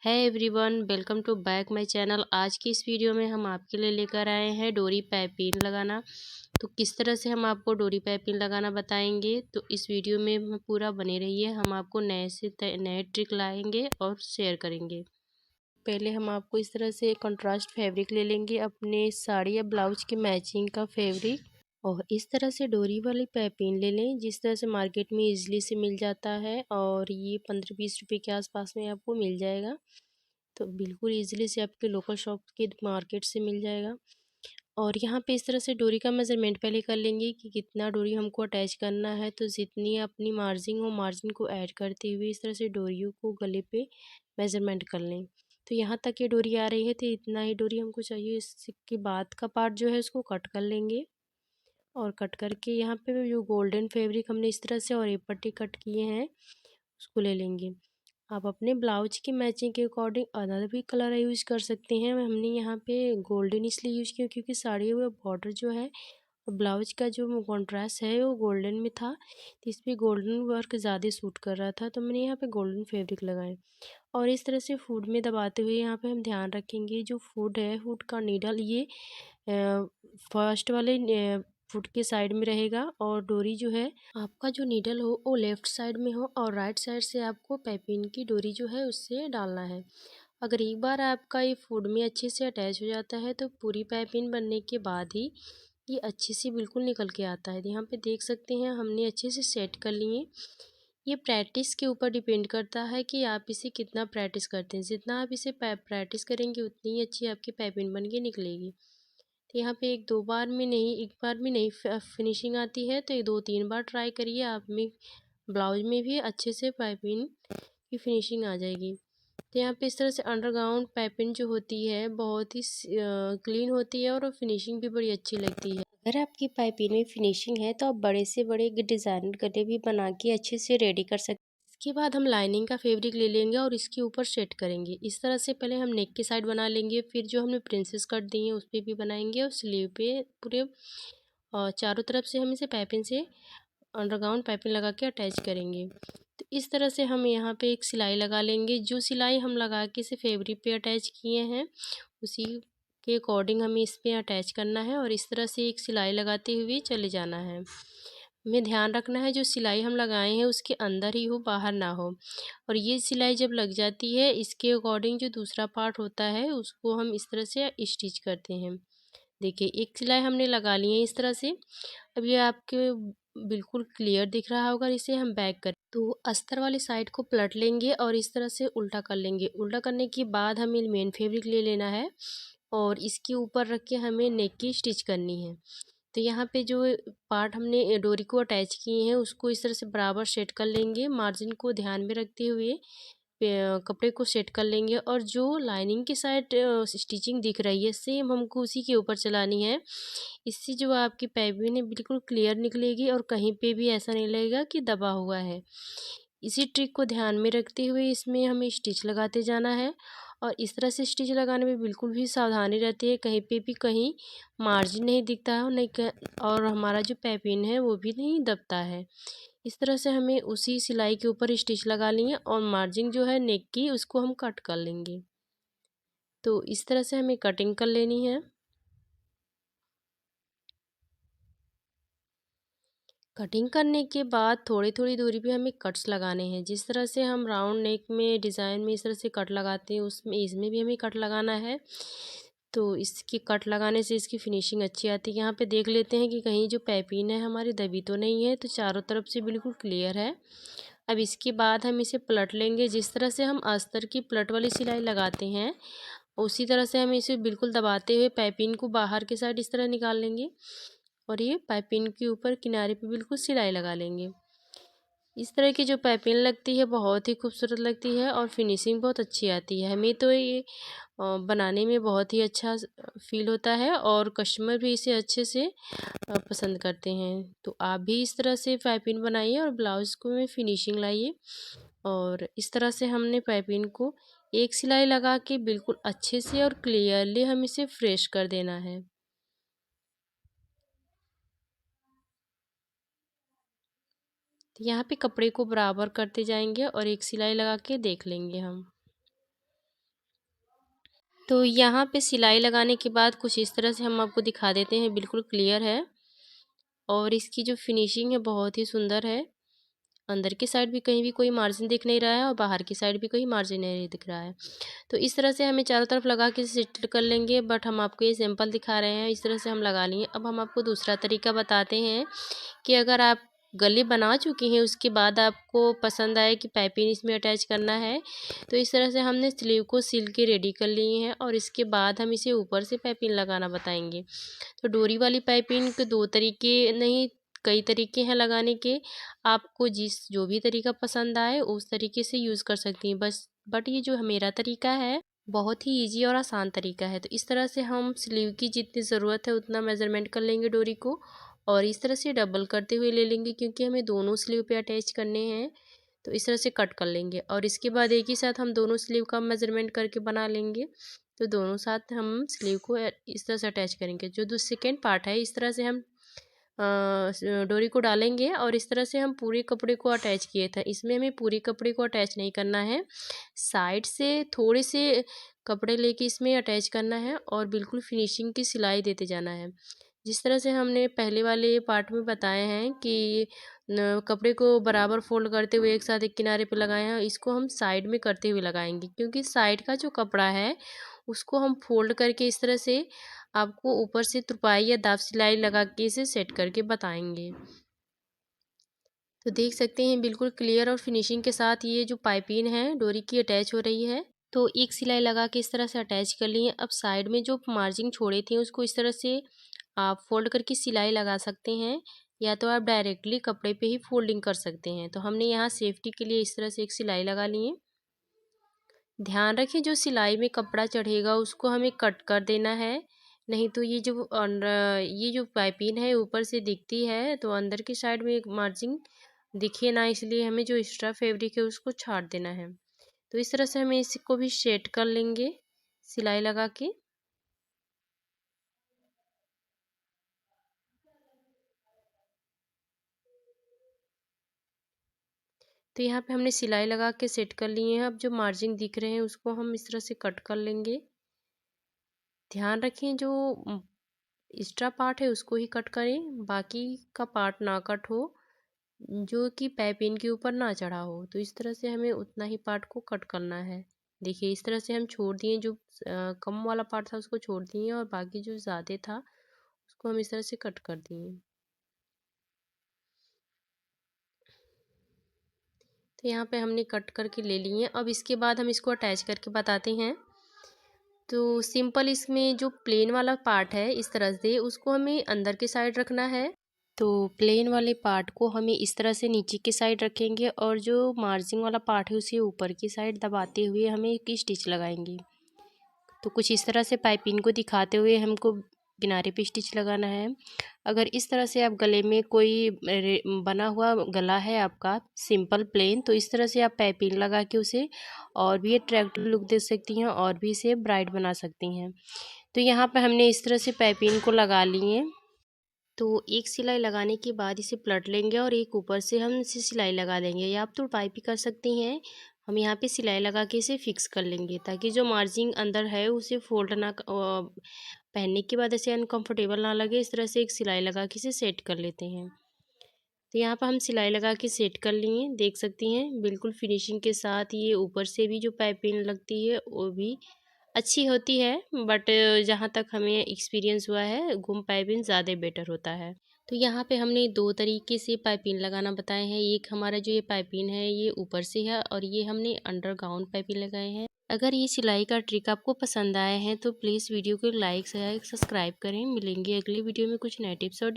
है everyone, welcome to back my channel. आज की इस वीडियो में हम आपके लिए लेकर आए हैं डोरी पाइपिंग लगाना। तो किस तरह से हम आपको डोरी पाइपिंग लगाना बताएंगे, तो इस वीडियो में पूरा बने रहिए। हम आपको नए से नए ट्रिक लाएंगे और शेयर करेंगे। पहले हम आपको इस तरह से कंट्रास्ट फैब्रिक ले लेंगे, अपने साड़ी या ब्लाउज की मैचिंग का फैब्रिक, और इस तरह से डोरी वाली पाइपिंग ले लें जिस तरह से मार्केट में इजीली से मिल जाता है। और ये 15-20 रुपये के आसपास में आपको मिल जाएगा। तो बिल्कुल ईज़िली से आपके लोकल शॉप के मार्केट से मिल जाएगा। और यहाँ पे इस तरह से डोरी का मेज़रमेंट पहले कर लेंगे कि कितना डोरी हमको अटैच करना है। तो जितनी अपनी मार्जिन हो, मार्जिन को ऐड करते हुए इस तरह से डोरियों को गले पे मेज़रमेंट कर लें। तो यहाँ तक ये डोरी आ रही है, तो इतना ही डोरी हमको चाहिए। इसके बाद का पार्ट जो है उसको कट कर लेंगे, और कट करके यहाँ पे जो गोल्डन फैब्रिक हमने इस तरह से और एक पट्टी कट किए हैं उसको ले लेंगे। आप अपने ब्लाउज की मैचिंग के अकॉर्डिंग अदर भी कलर यूज़ कर सकते हैं। हमने यहाँ पे गोल्डन इसलिए यूज़ किया क्योंकि साड़ी में बॉर्डर जो है, ब्लाउज का जो कॉन्ट्रास्ट है वो गोल्डन में था, तो इस पर गोल्डन वर्क ज़्यादा सूट कर रहा था, तो मैंने यहाँ पे गोल्डन फैब्रिक लगाए। और इस तरह से फूड में दबाते हुए यहाँ पे हम ध्यान रखेंगे जो फूड है, फूड का नीडल ये फर्स्ट वाले फुट के साइड में रहेगा, और डोरी जो है आपका जो नीडल हो वो लेफ्ट साइड में हो, और राइट साइड से आपको पाइपिंग की डोरी जो है उससे डालना है। अगर एक बार आपका ये फूड में अच्छे से अटैच हो जाता है तो पूरी पाइपिंग बनने के बाद ही ये अच्छे से बिल्कुल निकल के आता है। यहाँ पे देख सकते हैं हमने अच्छे से सेट कर लिए। ये प्रैक्टिस के ऊपर डिपेंड करता है कि आप इसे कितना प्रैक्टिस करते हैं। जितना आप इसे प्रैक्टिस करेंगे उतनी ही अच्छी आपकी पाइपिंग बन के निकलेगी। तो यहाँ पे एक दो बार में नहीं, एक बार में नहीं फिनिशिंग आती है, तो ये 2-3 बार ट्राई करिए, आप में ब्लाउज में भी अच्छे से पाइपिंग की फिनिशिंग आ जाएगी। तो यहाँ पे इस तरह से अंडरग्राउंड पाइपिंग जो होती है बहुत ही क्लीन होती है, और फिनिशिंग भी बड़ी अच्छी लगती है। अगर आपकी पाइपिंग में फिनिशिंग है तो आप बड़े से बड़े डिज़ाइन गले भी बना के अच्छे से रेडी कर सकते हैं। इसके बाद हम लाइनिंग का फैब्रिक ले लेंगे और इसके ऊपर सेट करेंगे। इस तरह से पहले हम नेक की साइड बना लेंगे, फिर जो हमने प्रिंसेस कट दी हैं उस पर भी बनाएंगे, और स्लीव पे पूरे चारों तरफ से हम इसे पाइपिंग से अंडरग्राउंड पाइपिंग लगा के अटैच करेंगे। तो इस तरह से हम यहाँ पे एक सिलाई लगा लेंगे। जो सिलाई हम लगा के इसे फैब्रिक पे अटैच किए हैं उसी के अकॉर्डिंग हमें इस पे अटैच करना है, और इस तरह से एक सिलाई लगाते हुए चले जाना है। हमें ध्यान रखना है जो सिलाई हम लगाए हैं उसके अंदर ही हो, बाहर ना हो। और ये सिलाई जब लग जाती है इसके अकॉर्डिंग जो दूसरा पार्ट होता है उसको हम इस तरह से स्टिच करते हैं। देखिए एक सिलाई हमने लगा ली है इस तरह से। अब ये आपके बिल्कुल क्लियर दिख रहा होगा। इसे हम बैक करें तो अस्तर वाली साइड को पलट लेंगे और इस तरह से उल्टा कर लेंगे। उल्टा करने के बाद हमें मेन फैब्रिक ले लेना है, और इसके ऊपर रख के हमें नेक की स्टिच करनी है। तो यहाँ पे जो पार्ट हमने डोरी को अटैच किए हैं उसको इस तरह से बराबर सेट कर लेंगे, मार्जिन को ध्यान में रखते हुए कपड़े को सेट कर लेंगे। और जो लाइनिंग की साइड स्टिचिंग दिख रही है सेम हमको उसी के ऊपर चलानी है। इससे जो आपकी पाइपिंग है बिल्कुल क्लियर निकलेगी, और कहीं पे भी ऐसा नहीं लगेगा कि दबा हुआ है। इसी ट्रिक को ध्यान में रखते हुए इसमें हमें स्टिच लगाते जाना है, और इस तरह से स्टिच लगाने में बिल्कुल भी सावधानी रहती है, कहीं पे भी कहीं मार्जिन नहीं दिखता है, नहीं और हमारा जो पाइपिंग है वो भी नहीं दबता है। इस तरह से हमें उसी सिलाई के ऊपर स्टिच लगा लेंगे, और मार्जिन जो है नेक की उसको हम कट कर लेंगे। तो इस तरह से हमें कटिंग कर लेनी है। कटिंग करने के बाद थोड़ी थोड़ी दूरी पे हमें कट्स लगाने हैं। जिस तरह से हम राउंड नेक में डिज़ाइन में इस तरह से कट लगाते हैं उसमें इसमें भी हमें कट लगाना है। तो इसकी कट लगाने से इसकी फिनिशिंग अच्छी आती है। यहाँ पे देख लेते हैं कि कहीं जो पाइपिंग है हमारी दबी तो नहीं है, तो चारों तरफ से बिल्कुल क्लियर है। अब इसके बाद हम इसे पलट लेंगे। जिस तरह से हम अस्तर की पलट वाली सिलाई लगाते हैं उसी तरह से हम इसे बिल्कुल दबाते हुए पाइपिंग को बाहर के साइड इस तरह निकाल लेंगे, और ये पाइपिंग के ऊपर किनारे पे बिल्कुल सिलाई लगा लेंगे। इस तरह की जो पाइपिंग लगती है बहुत ही खूबसूरत लगती है, और फिनिशिंग बहुत अच्छी आती है। हमें तो ये बनाने में बहुत ही अच्छा फील होता है, और कस्टमर भी इसे अच्छे से पसंद करते हैं। तो आप भी इस तरह से पाइपिंग बनाइए और ब्लाउज़ को में फिनिशिंग लाइए। और इस तरह से हमने पाइपिंग को एक सिलाई लगा के बिल्कुल अच्छे से और क्लियरली हम इसे फ्रेश कर देना है। तो यहाँ पे कपड़े को बराबर करते जाएंगे और एक सिलाई लगा के देख लेंगे हम। तो यहाँ पे सिलाई लगाने के बाद कुछ इस तरह से हम आपको दिखा देते हैं, बिल्कुल क्लियर है और इसकी जो फिनिशिंग है बहुत ही सुंदर है। अंदर की साइड भी कहीं भी कोई मार्जिन दिख नहीं रहा है और बाहर की साइड भी कोई मार्जिन नहीं दिख रहा है। तो इस तरह से हमें चारों तरफ लगा के सेट कर लेंगे, बट हम आपको ये सिंपल दिखा रहे हैं। इस तरह से हम लगा लिए। अब हम आपको दूसरा तरीका बताते हैं कि अगर आप गले बना चुके हैं उसके बाद आपको पसंद आए कि पाइपिंग इसमें अटैच करना है, तो इस तरह से हमने स्लीव को सिल के रेडी कर लिए हैं और इसके बाद हम इसे ऊपर से पाइपिंग लगाना बताएंगे। तो डोरी वाली पाइपिंग के दो तरीके नहीं, कई तरीके हैं लगाने के। आपको जो भी तरीका पसंद आए उस तरीके से यूज़ कर सकती हैं, बट ये जो मेरा तरीका है बहुत ही इजी और आसान तरीका है। तो इस तरह से हम स्लीव की जितनी ज़रूरत है उतना मेज़रमेंट कर लेंगे डोरी को और इस तरह से डबल करते हुए ले लेंगे, क्योंकि हमें दोनों स्लीव पे अटैच करने हैं। तो इस तरह से कट कर लेंगे और इसके बाद एक ही साथ हम दोनों स्लीव का मेज़रमेंट करके बना लेंगे। तो दोनों साथ हम स्लीव को इस तरह से अटैच करेंगे। जो सेकेंड पार्ट है, इस तरह से हम डोरी को डालेंगे और इस तरह से हम पूरे कपड़े को अटैच किए थे। इसमें हमें पूरे कपड़े को अटैच नहीं करना है, साइड से थोड़े से कपड़े लेके इसमें अटैच करना है और बिल्कुल फिनिशिंग की सिलाई देते जाना है। जिस तरह से हमने पहले वाले पार्ट में बताए हैं कि कपड़े को बराबर फोल्ड करते हुए एक साथ एक किनारे पे लगाए हैं, इसको हम साइड में करते हुए लगाएंगे, क्योंकि साइड का जो कपड़ा है उसको हम फोल्ड करके इस तरह से आपको ऊपर से तुरपाई या दाब सिलाई लगा के इसे सेट करके बताएंगे। तो देख सकते हैं बिल्कुल क्लियर और फिनिशिंग के साथ ये जो पाइपिंग है डोरी की अटैच हो रही है। तो एक सिलाई लगा के इस तरह से अटैच कर लिए। अब साइड में जो मार्जिन छोड़े थे उसको इस तरह से आप फोल्ड करके सिलाई लगा सकते हैं, या तो आप डायरेक्टली कपड़े पे ही फोल्डिंग कर सकते हैं। तो हमने यहाँ सेफ्टी के लिए इस तरह से एक सिलाई लगा ली है। ध्यान रखें जो सिलाई में कपड़ा चढ़ेगा उसको हमें कट कर देना है, नहीं तो ये जो पाइपिंग है ऊपर से दिखती है तो अंदर की साइड में एक मार्जिन दिखे ना, इसलिए हमें जो एक्स्ट्रा फैब्रिक है उसको छाट देना है। तो इस तरह से हमें इसको भी सेट कर लेंगे सिलाई लगा के। तो यहाँ पे हमने सिलाई लगा के सेट कर लिए हैं। अब जो मार्जिन दिख रहे हैं उसको हम इस तरह से कट कर लेंगे। ध्यान रखें जो एक्स्ट्रा पार्ट है उसको ही कट करें, बाकी का पार्ट ना कट हो जो कि पाइपिंग के ऊपर ना चढ़ा हो। तो इस तरह से हमें उतना ही पार्ट को कट करना है। देखिए इस तरह से हम छोड़ दिए, जो कम वाला पार्ट था उसको छोड़ दिए और बाकी जो ज़्यादा था उसको हम इस तरह से कट कर दिए। तो यहाँ पे हमने कट करके ले लिए। अब इसके बाद हम इसको अटैच करके बताते हैं। तो सिंपल इसमें जो प्लेन वाला पार्ट है इस तरह से उसको हमें अंदर की साइड रखना है। तो प्लेन वाले पार्ट को हमें इस तरह से नीचे की साइड रखेंगे और जो मार्जिन वाला पार्ट है उसे ऊपर की साइड दबाते हुए हमें एक स्टिच लगाएंगे। तो कुछ इस तरह से पाइपिंग को दिखाते हुए हमको किनारे पे स्टिच लगाना है। अगर इस तरह से आप गले में कोई बना हुआ गला है आपका सिंपल प्लेन, तो इस तरह से आप पाइपिंग लगा के उसे और भी अट्रैक्टिव लुक दे सकती हैं और भी इसे ब्राइट बना सकती हैं। तो यहाँ पे हमने इस तरह से पाइपिंग को लगा लिए। तो एक सिलाई लगाने के बाद इसे पलट लेंगे और एक ऊपर से हम इसे सिलाई लगा देंगे, या आप तो तुरपाई भी कर सकती हैं। हम यहाँ पे सिलाई लगा के इसे फिक्स कर लेंगे ताकि जो मार्जिन अंदर है उसे फोल्ड ना पहनने के बाद ऐसे अनकंफर्टेबल ना लगे। इस तरह से एक सिलाई लगा के इसे सेट कर लेते हैं। तो यहाँ पर हम सिलाई लगा के सेट कर लिए, देख सकती हैं बिल्कुल फिनिशिंग के साथ। ये ऊपर से भी जो पाइपिंग लगती है वो भी अच्छी होती है, बट जहाँ तक हमें एक्सपीरियंस हुआ है घूम पाइपिंग ज़्यादा बेटर होता है। तो यहाँ पे हमने दो तरीके से पाइपिंग लगाना बताए हैं। एक हमारा जो ये पाइपिंग है ये ऊपर से है और ये हमने अंडर ग्राउंड पाइपिंग लगाए हैं। अगर ये सिलाई का ट्रिक आपको पसंद आए हैं तो प्लीज़ वीडियो को लाइक शेयर सब्सक्राइब करें। मिलेंगे अगली वीडियो में कुछ नए टिप्स और